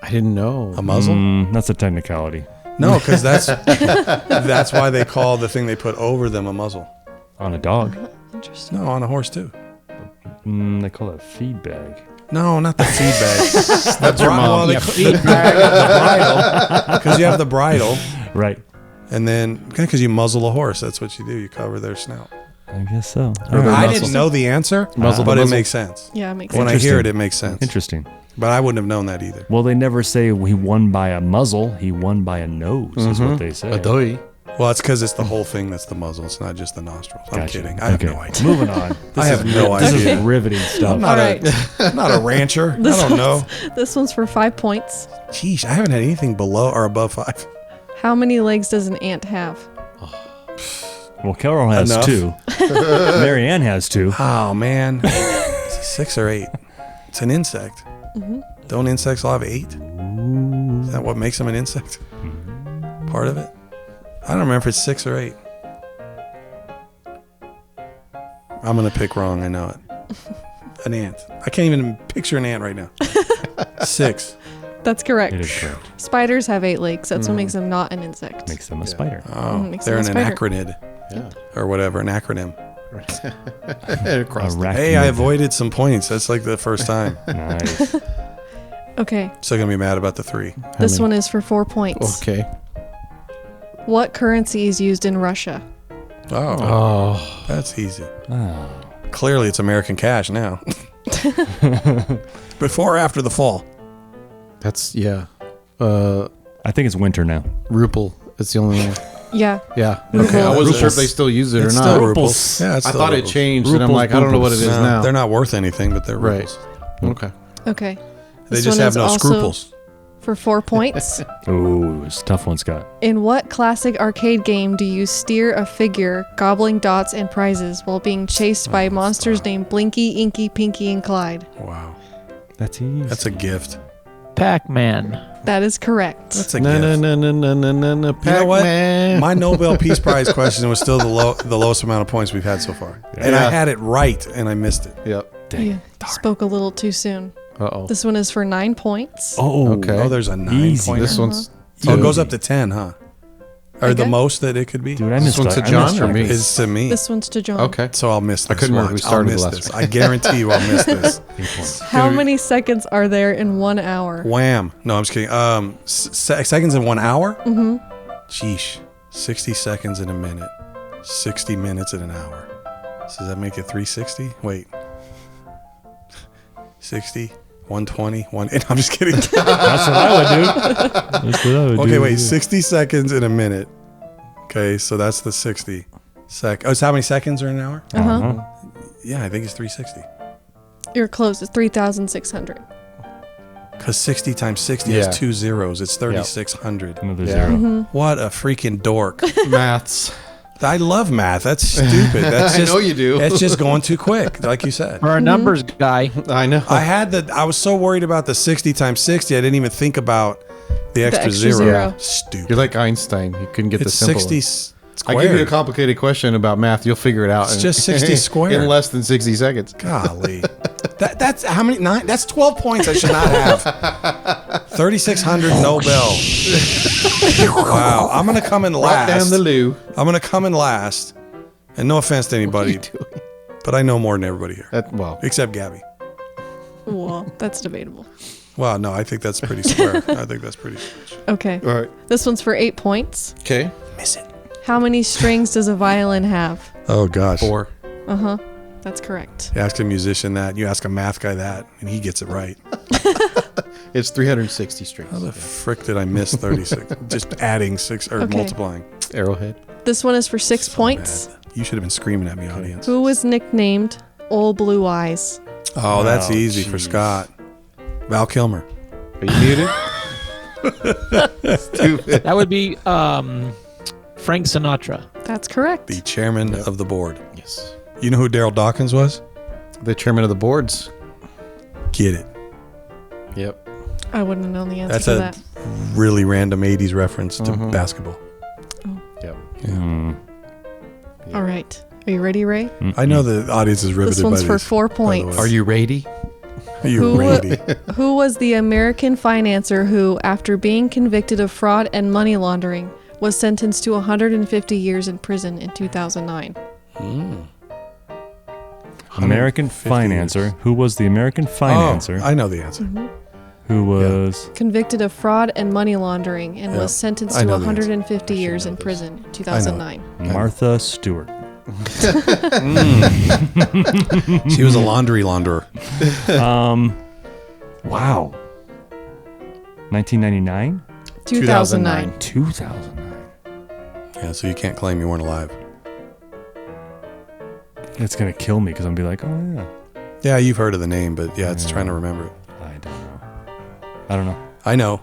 I didn't know. A muzzle? That's a technicality. No, because that's why they call the thing they put over them a muzzle. On a dog. Interesting. No, on a horse too. They call it a feed bag. No, not the feed bag. That's your mom. Because you have the bridle, Right. and then because you muzzle a horse, that's what you do. You cover their snout. I guess so. Or the I muzzle. didn't know the answer, Muzzle the but it muzzle. makes sense. Yeah, it makes When sense. I hear it, Interesting. it makes sense. Interesting. But I wouldn't have known that either. Well, they never say he won by a muzzle. He won by a nose, is what they say. A doy. Well, it's because it's the whole thing that's the muzzle. It's not just the nostrils. I'm Gotcha. kidding. I have Okay. no idea. Moving on. I have no This idea. is riveting stuff. I'm not, All right. I'm not a rancher. I don't know. This one's for 5 points. Jeez, I haven't had anything below or above 5. How many legs does an ant have? Well, Carol has Enough. 2. Mary Ann has 2. Oh, man. Is it 6 or 8? It's an insect. Don't insects all have 8? Is that what makes them an insect? Part of it? I don't remember if it's 6 or 8. I'm going to pick wrong. I know it. An ant. I can't even picture an ant right now. 6. That's correct. It is correct. Spiders have 8 legs. That's what makes them not an insect. Makes them a spider. Oh, makes they're in them an a spider. acronid Yeah. or whatever, an acronym. Across the- Arachnid. Hey, I avoided some points. That's like the first time. Nice. Okay, Still going to be mad about the 3. this one is for 4 points. Okay. What currency is used in Russia? Oh, Oh. that's easy. Oh. Clearly, it's American cash now. Before or after the fall? That's, yeah. I think it's winter now. Ruple. It's the only one. Yeah, Yeah. Okay. I wasn't sure if Ruples. they still use it It's or still not. rubles. Yeah, it's I still thought it rubles. changed, and I'm Ruples, like, I don't know what it is No, now. they're not worth anything, but they're Right. rubles. Okay. okay. They This just one have is no also scruples. For 4 points. Ooh, it's a tough one, Scott. In what classic arcade game do you steer a figure, gobbling dots and prizes, while being chased by monsters named Blinky, Inky, Pinky, and Clyde? Wow, That's easy. that's a gift. Pac-Man. That is correct. That's a No, gift. no, no, no, no, no, no, no. You know what? Pac-Man. My Nobel Peace Prize question was still the lowest amount of points we've had so far, and I Yeah. had it right, and I missed it. Yep. You spoke a little too soon. Uh-oh. This one is for 9 points. Oh, Okay. Oh, there's a 9 Easy. pointer. This one's Oh, it goes up to 10, huh? Or the Okay. most that it could be. dude, I This missed one's to I John missed or track. me? It's to me. This one's to John. okay. So I'll miss this. I couldn't remember Watch. who started I'll miss the last this. one. I guarantee you I'll miss this. How many seconds are there in 1 hour? Wham. No, I'm just kidding. Seconds in 1 hour? Mm-hmm. Sheesh. 60 seconds in a minute. 60 minutes in an hour. So does that make it 360? Wait. 60, 120, I'm just kidding. That's what I would do. That's what I would do. Okay, wait, 60 seconds in a minute. Okay, so that's the 60 sec. Oh, so how many seconds are in an hour? Uh-huh. Yeah, I think it's 360. You're close. It's 3,600. Because 60 times 60 Yeah. has 2 zeros. It's 3,600. Another Yeah. zero. What a freaking dork. Maths. I love math. That's stupid. That's I just, know you do. It's just going too quick, like you said. For a numbers guy, I know. I was so worried about the 60 times 60, I didn't even think about the extra, extra zero. zero. Stupid. You're like Einstein. You couldn't get the It's simple 60 one. I give you a squared. complicated question about math. You'll figure it out. It's just 60 squared. in less than 60 seconds. Golly. That's how many? Nine? That's 12 points I should not have. 3,600 Nobel. Wow. I'm going to come in Right last. down the loo. I'm going to come in last. And no offense to anybody, but I know more than everybody here. Well, Except Gabby. Well, that's debatable. Wow, no, I think that's pretty square. I think that's pretty. Okay. all right. This one's for 8 points. Okay. Miss it. How many strings does a violin have? Oh, gosh. 4. That's correct. You ask a musician that, you ask a math guy that, and he gets it right. It's 360 strings. How the frick did I miss 36? Just adding 6 or Okay. multiplying. Arrowhead. This one is for 6 points. Bad. You should have been screaming at me, audience. Who was nicknamed Old Blue Eyes? Oh, that's Oh, easy for jeez. Scott. Val Kilmer. Are you muted? Stupid. that would be Frank Sinatra. That's correct. The chairman of the board. Yes. You know who Daryl Dawkins was? The chairman of the boards. Get it. Yep. I wouldn't have known the answer That's to a that. really random 80s reference to basketball. Yep. All right. Are you ready, Ray? I know the audience is riveted This one's by for these. 4 by the points. way. Are you ready? Are you Who- ready? Who was the American financier who, after being convicted of fraud and money laundering, was sentenced to 150 years in prison in 2009? American 150 financer. Who was the American financer? Oh, I know the answer. who was Convicted of fraud and money laundering and Yeah. was sentenced I to know the answer. 150 years know in this. prison in 2009. Martha Stewart. She was a laundry launderer. Wow. 1999? 2009. 2009. Yeah, so you can't claim you weren't alive. It's going to kill me because I'm going to be like, oh, yeah. Yeah, you've heard of the name, but yeah, it's trying to remember it. I don't know. I know.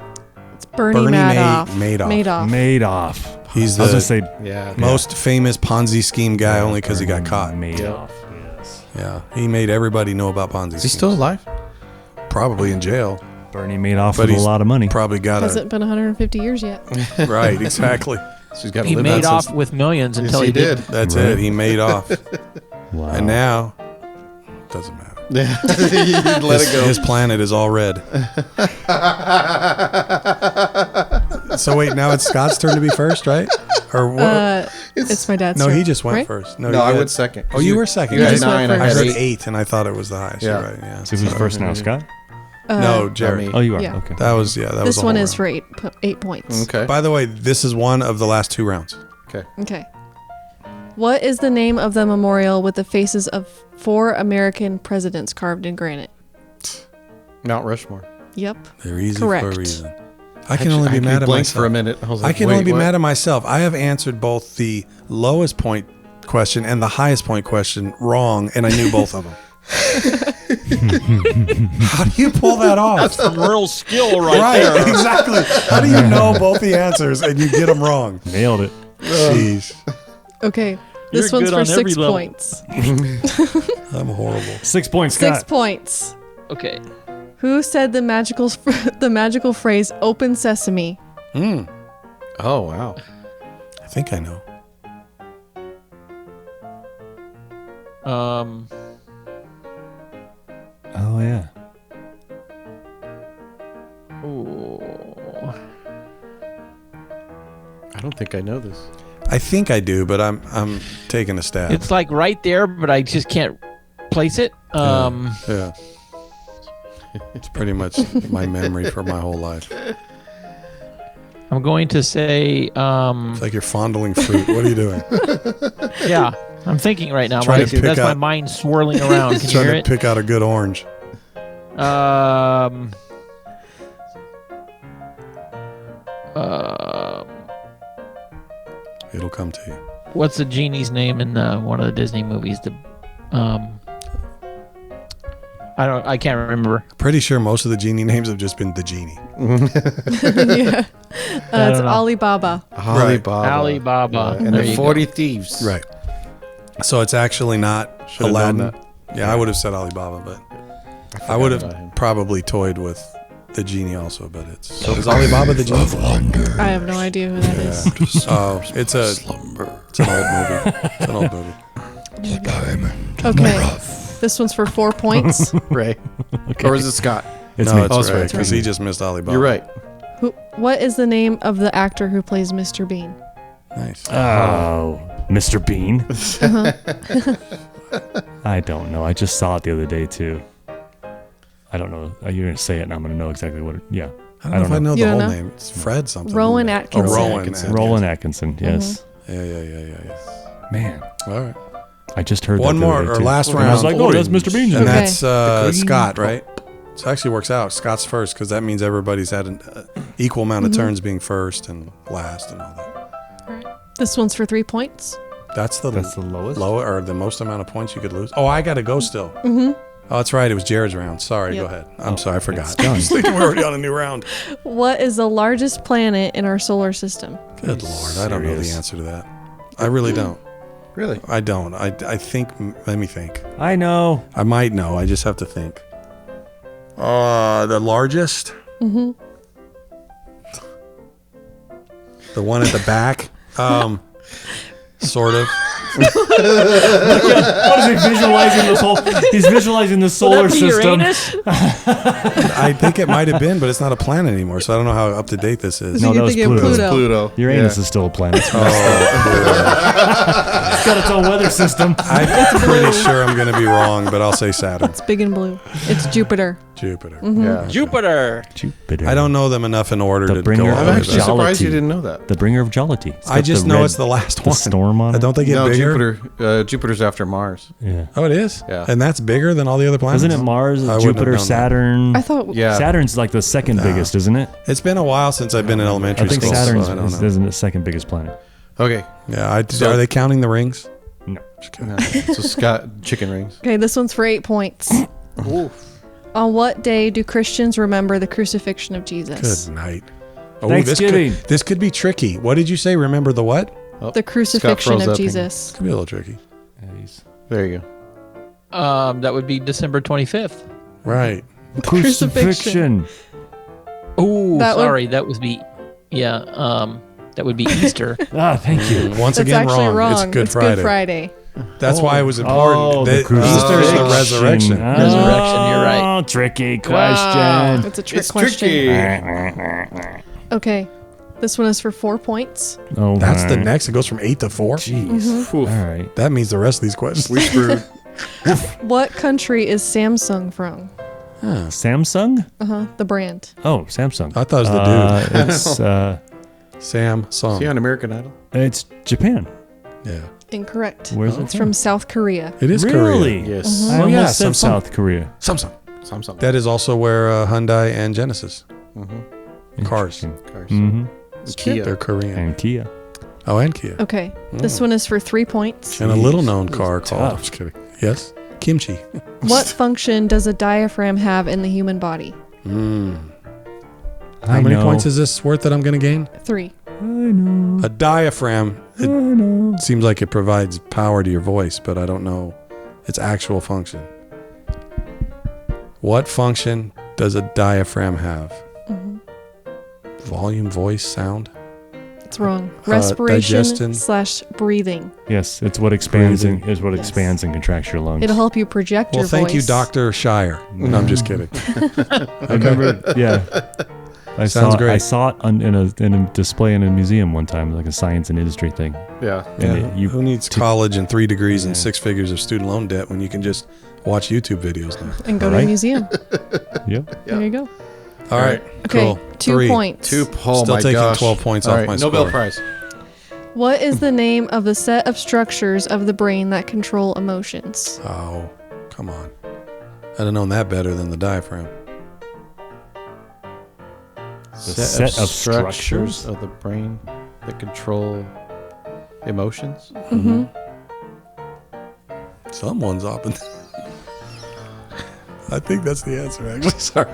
Bernie Madoff. Madoff. Madoff. He's I was the going to say Yeah. most famous Ponzi scheme guy only because he got caught. Madoff. Yes. Yeah, he made everybody know about Ponzi Is he schemes. still alive? Probably in jail. Bernie Madoff But with a he's lot of money. Probably got Hasn't been 150 years yet. right, exactly. She's got to He live made that off since- with millions Yes, until he he did. did. That's Right. it. He made off. Wow. And now, doesn't matter. Yeah. You let it go. His planet is all red. So wait, now it's Scott's turn to be first, right? Or what? It's my dad's No, turn. he just went right? first. No, you I did. went second. Oh, you were second. You You had just went 9. I I had heard 8. 8, and I thought it was the highest. Yeah. You're right. Yeah. So who's first now, Scott? No, Jared. me. Oh, you are? Yeah. Okay. That was that was This the one whole is round. for 8 points. Okay. By the way, this is one of the last 2 rounds. Okay. Okay. What is the name of the memorial with the faces of 4 American presidents carved in granite? Mount Rushmore. Yep. They're easy for Correct. a reason. I can only be mad at blanked myself. for a minute. I was like, I can wait, only be what? mad at myself. I have answered both the lowest point question and the highest point question wrong, and I knew both of them. How do you pull that off? Some real skill Right, exactly. How do you know both the answers and you get them wrong? Nailed it. Jeez, Okay. This You're one's good for on every 6 level. points. I'm horrible. 6 points, 6 Scott. points. Okay. Who said the magical phrase "Open Sesame"? Oh, wow. I think I know. Oh, yeah. Ooh. I don't think I know this. I think I do, but I'm taking a stab. It's like right there, but I just can't place it. Yeah. It's pretty much my memory for my whole life. I'm going to say, It's like you're fondling fruit. What are you doing? yeah. I'm thinking right now. Trying to pick That's my out- mind swirling around. Can you Trying hear to it? pick out a good orange. It'll come to you. What's the genie's name in one of the Disney movies? I can't remember. Pretty sure most of the genie names have just been the genie. Yeah. It's know. Alibaba. Alibaba. Alibaba. And There the you 40 Thieves. Right. So it's actually not Should've known Aladdin. that. Yeah, I would have said Alibaba, but I would about have him. probably toyed with the genie also, but it's is Alibaba the genie? I have no idea who that is. Oh, it's an old movie. It's an old movie. Okay. This one's for 4 points. Right. Or is it Scott? It's No, me. it's Oh, it's right right. because he just missed Alibaba. You're right. What is the name of the actor who plays Mr. Bean? Nice. Oh, Mr. Bean. Uh-huh. I don't know. I just saw it the other day too. I don't know. You're gonna say it, and I'm gonna know exactly what. I don't know if I know You the don't whole know? name. It's Fred something. Rowan isn't it? Atkinson. Oh, Rowan. Atkinson. Roland Atkinson. Yes. Yeah. Man, All right. I just heard One that the more other day, or too. last And I was round. like, oh, that's Mr. Bean. And Okay. that's Scott, right? So it actually works out. Scott's first because that means everybody's had an equal amount of turns being first and last and all that. This one's for 3 points. That's the lowest. lower or the most amount of points you could lose. Oh, I got to go still. Mm-hmm. Oh, that's right. It was Jared's round. Sorry. Yep. Go ahead. I'm sorry. I forgot. I was thinking we're already on a new round. What is the largest planet in our solar system? Good Lord. I don't know the Serious. answer to that. I really don't. Really? I don't. I think. Let me think. I know. I might know. I just have to think. The largest? Mm-hmm. The one at the back? Sort of. What is he visualizing this whole? He's visualizing the solar Would that be system. Uranus? I think it might have been, but it's not a planet anymore, so I don't know how up to date this is. No, You're that was thinking Pluto. Pluto. Uranus is still a planet. It's Oh, got its own weather system. I'm pretty sure I'm going to be wrong, but I'll say Saturn. It's big and blue. It's Jupiter. Jupiter. Yeah. Jupiter. Jupiter. I don't know them enough in order The to bringer go of all I'm the way actually back. Jollity. surprised you didn't know that. The bringer of jollity. It's I got just the know red- it's the last the one. storm on it. Don't they get No, bigger? Jupiter's after Mars. Yeah. Oh, it is? Yeah. And that's bigger than all the other planets? Isn't it Mars, I wouldn't have Jupiter, known that. Saturn? I thought. Yeah. Saturn's like the second biggest, isn't it? It's been a while since I've been in elementary I think school. Saturn's so I don't know. isn't it second biggest planet? Okay. Yeah, are they counting the rings? No. No. So Scott, chicken rings. Okay, this one's for 8 points. On what day do Christians remember the crucifixion of Jesus? Good night. Oh, Thanksgiving. This could be tricky. What did you say? Remember the what? Oh, The crucifixion froze of up and- Jesus. Could be a little tricky. There you go. That would be December 25th. Right. Crucifixion. Oh, That would- sorry. That would be, that would be Easter. Ah, thank you. Once That's again, actually wrong. It's Good Friday. Good Friday. That's why it was important. Oh, That Easter is the resurrection. Resurrection, you're right. Oh, tricky question. It's a trick It's question. tricky. Okay, this one is for 4 points. Oh, That's the alright. next. It goes from 8 to 4. Jeez. All right. That means the rest of these questions. We screwed. What country is Samsung from? Samsung? The brand. Oh, Samsung. I thought it was the dude. It's Sam Song. See on American Idol? it's Japan. Yeah. Incorrect. Where's it It's from South Korea. It is Really? Korea. Yes. I Oh, almost yeah, said Samsung. South Korea. Samsung. Samsung. That is also where Hyundai and Genesis. Cars. Cars. Mm-hmm. Kia. They're Korean. And Kia. Oh, and Kia. Okay, this one is for 3 points. And a little known car Tough. called. I'm just kidding. Yes? Kimchi. What function does a diaphragm have in the human body? How many points is this worth that I'm going to gain? 3. A diaphragm. It seems like it provides power to your voice, but I don't know its actual function. What function does a diaphragm have? Volume, voice, sound? It's wrong. Respiration digestion. / breathing. Yes, it's what expands Breathing. and is what expands and contracts your lungs. It'll help you project Well, your thank voice. you, Dr. Shire. No, I'm just kidding. I remember, yeah. I Sounds saw, great. I saw it in a display in a museum one time, like a science and industry thing. Yeah. And Yeah, you- who needs college and 3 degrees and 6 figures of student loan debt when you can just watch YouTube videos now? And go to Right? a museum. Yep. There you go. All right, Okay, cool. 2 3. points. Oh Still my taking gosh. 12 points All off right, my Nobel score. Prize. What is the name of the set of structures of the brain that control emotions? Oh, come on. I'd have known that better than the diaphragm. set of structures? of the brain that control emotions. Mm-hmm. Someone's up. I think that's the answer, actually. Sorry.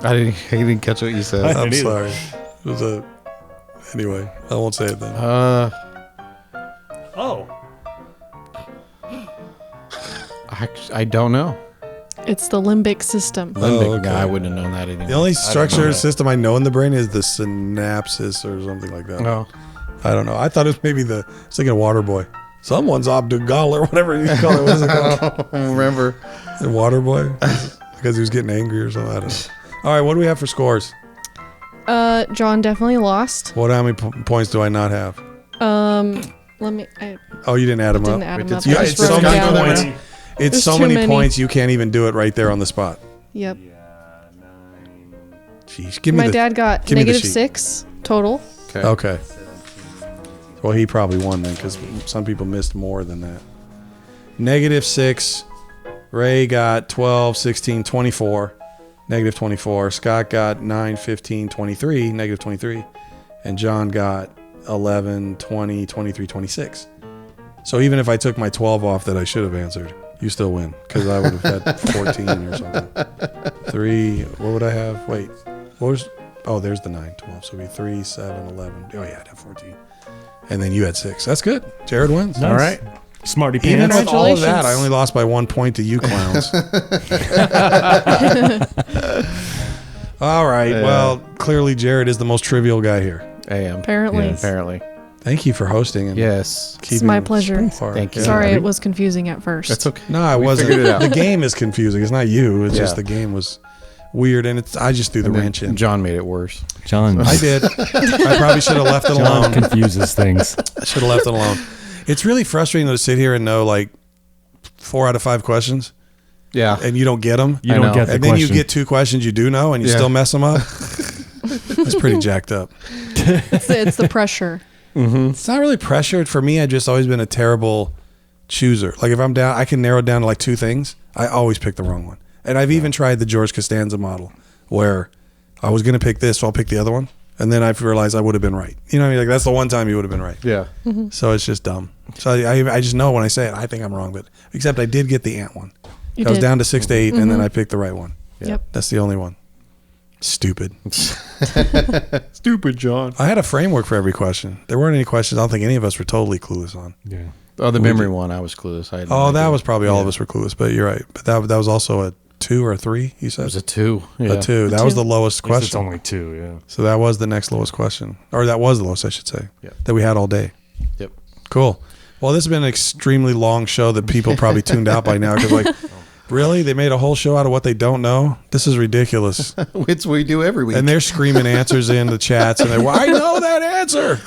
I didn't catch what you said. I- I'm didn't either. sorry. It was a... Anyway, I won't say it then. Oh. I don't know. It's the limbic system. Limbic. okay. Nah, I wouldn't have known that anymore. The only I don't know structure that. system I know in the brain is the synapses or something like that. Oh. I don't know. I thought it was maybe I was thinking water boy. Someone's Obdugal or whatever you call it. What is it called? I don't remember. The water boy? Because he was getting angry or something. I don't know. All right, what do we have for scores? John definitely lost. How many points do I not have? Let me. I Oh, you didn't add them didn't up. add Wait, them up. did I you- just it's so wrote many them down. points. It's There's so too many many. points you can't even do it right there on the spot. Yep. Jeez, give me My the. dad got give me the sheet. -6 total. Okay. Okay. Well, he probably won then because some people missed more than that. -6. Ray got 12, 16, 24. -24. Scott got 9, 15, 23. -23. And John got 11, 20, 23, 26. So even if I took my 12 off that I should have answered, you still win because I would have had 14 or something. 3. What would I have? Wait. What was? Oh, there's the 9, 12. So it'd be 3, 7, 11. Oh, yeah, I'd have 14. And then you had 6. That's good. Jared wins. Nice. All right. Smarty Even pants. with all of that, I Congratulations. only lost by 1 point to you clowns. All right. Yeah. Well, clearly Jared is the most trivial guy here. I am. Apparently. Yes. Apparently. Thank you for hosting and Yes. keeping my the pleasure. score. Thank you. Sorry, it was confusing at first. That's okay. No, it We wasn't. figured it out. The game is confusing. It's not you. It's just Yeah. the game was weird, and I just threw the And then wrench in. John made it worse. John. I did. I probably should have left it John alone. confuses things. I should have left it alone. It's really frustrating to sit here and know like 4 out of 5 questions, Yeah. and you don't get them. You I don't know. get the And then you question. get 2 questions you do know, and you Yeah. still mess them up. It's pretty jacked up. It's the pressure. It's not really pressured for me. I've just always been a terrible chooser. Like if I'm down, I can narrow it down to like 2 things. I always pick the wrong one. And I've even tried the George Costanza model where I was going to pick this, so I'll pick the other one. And then I've realized I would have been right. You know what I mean? Like that's the one time you would have been right. Yeah. So it's just dumb. So I just know when I say it, I think I'm wrong. But except I did get the ant one. You I was did. down to 6 to 8, and then I picked the right one. Yep. That's the only one. Stupid. Stupid John. I had a framework for every question. There weren't any questions I don't think any of us were totally clueless on. Yeah. Oh, the memory one. I was clueless. I had no Oh, that idea. was probably all of us were clueless, but you're right. But that was also a 2 or a 3, you It said? was a 2. Yeah. A 2. That A was 2. the lowest At least it's question. only 2, yeah. So that was the next lowest question. Or that was the lowest, I should say, Yep. that we had all day. Yep. Cool. Well, this has been an extremely long show that people probably tuned out by now because, like, really? They made a whole show out of what they don't know? This is ridiculous. It's what we do every week. And they're screaming answers in the chats, and they're, well, I know that answer.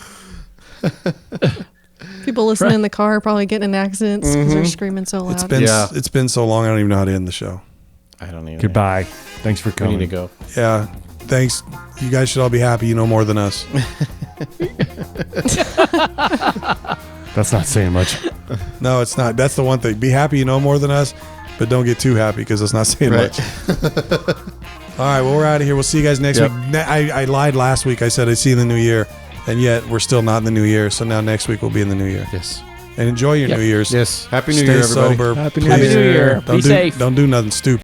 People listening in the car are probably getting in accidents because they're screaming so loud. It's been so long, I don't even know how to end the show. I don't even. Goodbye. Thanks for We coming. need to go. Yeah. Thanks. You guys should all be happy you know more than us. That's not saying much. No, it's not. That's the one thing. Be happy you know more than us, but don't get too happy because it's not saying Right. much. All right, well, we're out of here. We'll see you guys next Yep. week. I lied last week. I said I'd see you in the new year, and yet we're still not in the new year. So now next week we'll be in the new year. Yes. And enjoy your Yep. New Year's. Yes. Happy New Stay Year, everybody. sober. Happy New please. Happy New Year. Don't Be do, safe. Don't do nothing stupid.